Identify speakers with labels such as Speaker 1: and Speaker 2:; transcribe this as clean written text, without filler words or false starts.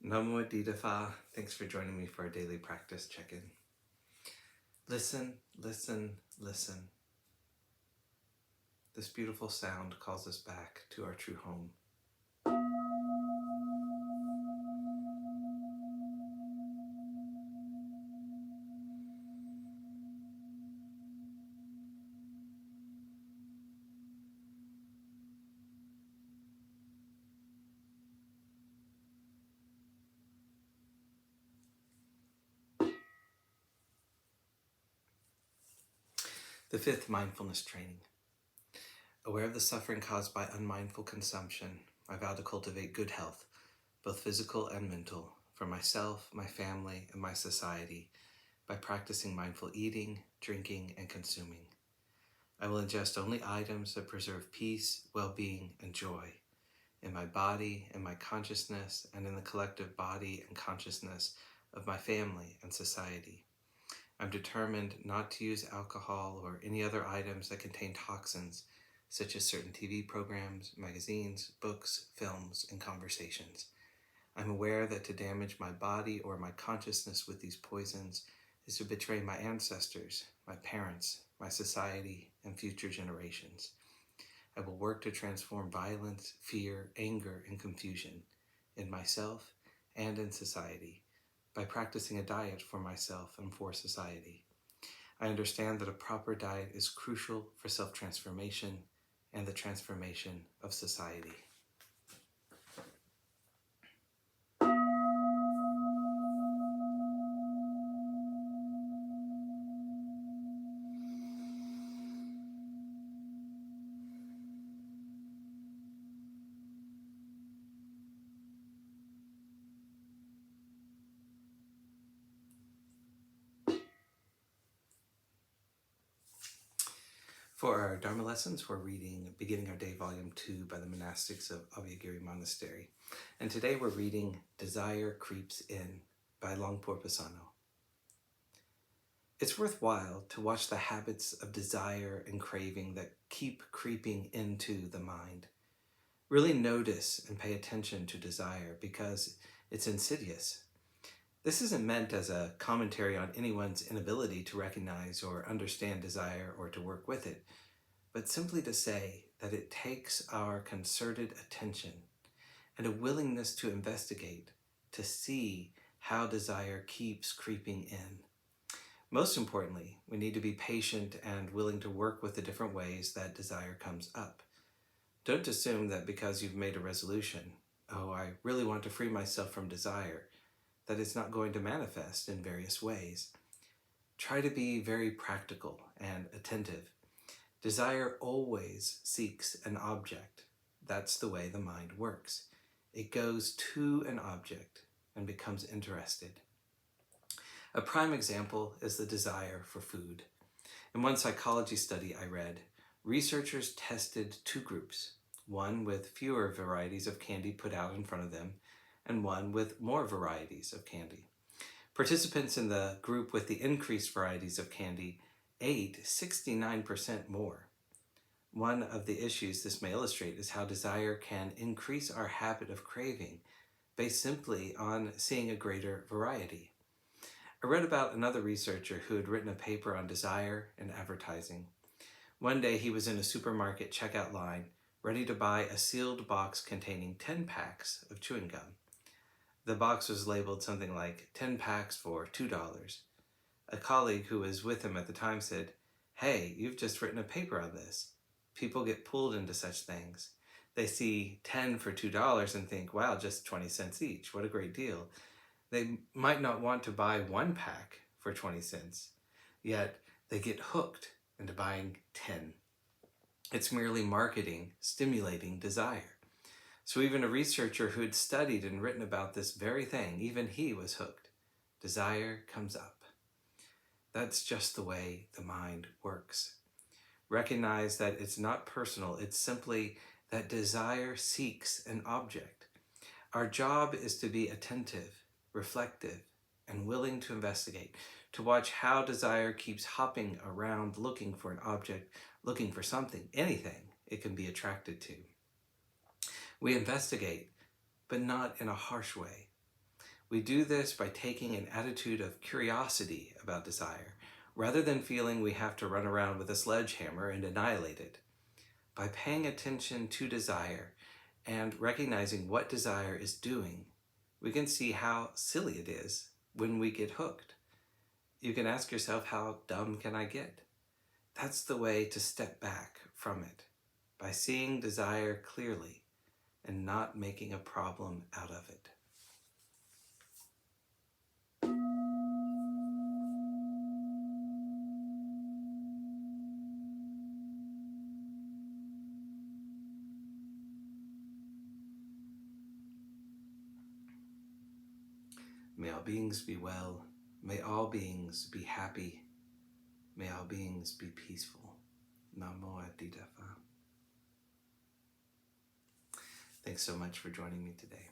Speaker 1: Namo Dida Fa. Thanks for joining me for our daily practice check-in. Listen, listen, listen. This beautiful sound calls us back to our true home. The fifth mindfulness training. Aware of the suffering caused by unmindful consumption, I vow to cultivate good health, both physical and mental, for myself, my family, and my society, by practicing mindful eating, drinking, and consuming. I will ingest only items that preserve peace, well-being, and joy in my body, in my consciousness, and in the collective body and consciousness of my family and society. I'm determined not to use alcohol or any other items that contain toxins, such as certain TV programs, magazines, books, films, and conversations. I'm aware that to damage my body or my consciousness with these poisons is to betray my ancestors, my parents, my society, and future generations. I will work to transform violence, fear, anger, and confusion in myself and in society by practicing a diet for myself and for society. I understand that a proper diet is crucial for self-transformation and the transformation of society. For our Dharma lessons, we're reading Beginning Our Day, Volume 2 by the monastics of Avyagiri Monastery. And today we're reading Desire Creeps In by Longpo Pisano. It's worthwhile to watch the habits of desire and craving that keep creeping into the mind. Really notice and pay attention to desire because it's insidious. This isn't meant as a commentary on anyone's inability to recognize or understand desire or to work with it, but simply to say that it takes our concerted attention and a willingness to investigate, to see how desire keeps creeping in. Most importantly, we need to be patient and willing to work with the different ways that desire comes up. Don't assume that because you've made a resolution, oh, I really want to free myself from desire, that it's not going to manifest in various ways. Try to be very practical and attentive. Desire always seeks an object. That's the way the mind works. It goes to an object and becomes interested. A prime example is the desire for food. In one psychology study I read, researchers tested two groups, one with fewer varieties of candy put out in front of them, and one with more varieties of candy. Participants in the group with the increased varieties of candy ate 69% more. One of the issues this may illustrate is how desire can increase our habit of craving based simply on seeing a greater variety. I read about another researcher who had written a paper on desire and advertising. One day he was in a supermarket checkout line, ready to buy a sealed box containing 10 packs of chewing gum. The box was labeled something like 10 packs for $2. A colleague who was with him at the time said, "Hey, you've just written a paper on this." People get pulled into such things. They see 10 for $2 and think, wow, just 20 cents each. What a great deal. They might not want to buy one pack for 20 cents, yet they get hooked into buying 10. It's merely marketing, stimulating desire. So even a researcher who had studied and written about this very thing, even he was hooked. Desire comes up. That's just the way the mind works. Recognize that it's not personal, it's simply that desire seeks an object. Our job is to be attentive, reflective, and willing to investigate, to watch how desire keeps hopping around looking for an object, looking for something, anything it can be attracted to. We investigate, but not in a harsh way. We do this by taking an attitude of curiosity about desire, rather than feeling we have to run around with a sledgehammer and annihilate it. By paying attention to desire and recognizing what desire is doing, we can see how silly it is when we get hooked. You can ask yourself, how dumb can I get? That's the way to step back from it, by seeing desire clearly and not making a problem out of it. May all beings be well. May all beings be happy. May all beings be peaceful. Namo Adidafa. Thanks so much for joining me today.